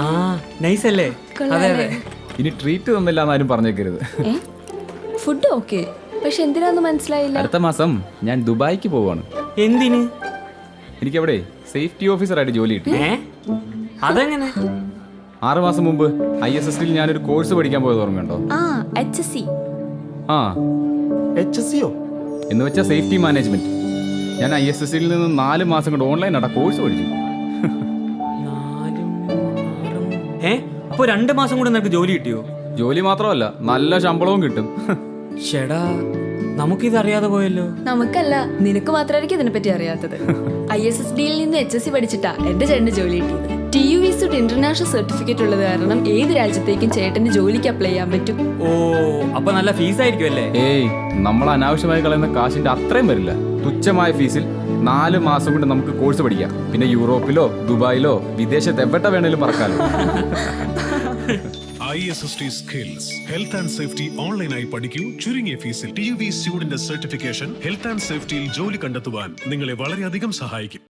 ആ നൈസ് അല്ലേ? അതെ അതെ. ഇനി ട്രീറ്റ് തന്നില്ല എന്നാരും പറഞ്ഞേക്കരുത്. ഫുഡ് ഓക്കെ, പക്ഷെ എന്തിനാന്ന് മനസ്സിലായില്ല. അടുത്ത മാസം ഞാൻ ദുബായിക്ക് പോവാണ്. എന്തിന്? എനിക്കവിടെ സേഫ്റ്റി ഓഫീസറായിട്ട് ജോലി കിട്ടി. അതെങ്ങനെ? 6 മാസം മുമ്പ് ISSൽ ഞാനൊരു കോഴ്സ് പഠിക്കാൻ പോയത് ഓർമ്മയുണ്ടോ? HSC. ആ HSCയോ? എന്ന് വെച്ചാൽ സേഫ്റ്റി മാനേജ്മെന്റ്. ഞാൻ ISSൽ നിന്ന് 4 മാസം കൊണ്ട് ഓൺലൈനായിട്ട് കോഴ്സ് പഠിച്ചു. 4 അപ്പൊ 2 മാസം കൊണ്ട് നിനക്ക് ജോലി കിട്ടിയോ? ജോലി മാത്രമല്ല, നല്ല ശമ്പളവും കിട്ടും. ഷെടാ, നമുക്കിത് അറിയാതെ പോയല്ലോ. നമുക്കല്ല, നിനക്ക് മാത്രമായിരിക്കും ഇതിനെപ്പറ്റി അറിയാത്തത്. ISSDയിൽ നിന്ന് HSC പഠിച്ചിട്ടാ എന്റെ ചേട്ടന് ജോലി കിട്ടിയത്. TUV ഇന്റർനാഷണൽ സർട്ടിഫിക്കറ്റ് ഉള്ളത് കാരണം ഏത് രാജ്യത്തേക്കും ചേട്ടന് ജോലിക്ക് അപ്ലൈ ചെയ്യാൻ പറ്റും. ഓ, അപ്പൊ നല്ല ഫീസ് ആയിരിക്കും അല്ലേ? ഏയ്, നമ്മൾ അനാവശ്യമായി കളയുന്ന കാശിന്റെ അത്രയും വരില്ല. തുച്ഛമായ ഫീസിൽ 4 മാസം കൊണ്ട് നമുക്ക് കോഴ്സ് പഠിക്കാം. പിന്നെ യൂറോപ്പിലോ ദുബായിലോ വിദേശത്ത് എവിടെ വേണേലും പറക്കാലോ. ISSD skills health and safety ഓൺലൈനായി പഠിക്കൂ. ചുരുങ്ങിയ ഫീസിൽ TUV student certification health and സേഫ്റ്റിയിൽ ജോലി കണ്ടെത്തുവാൻ നിങ്ങളെ വളരെയധികം സഹായിക്കും.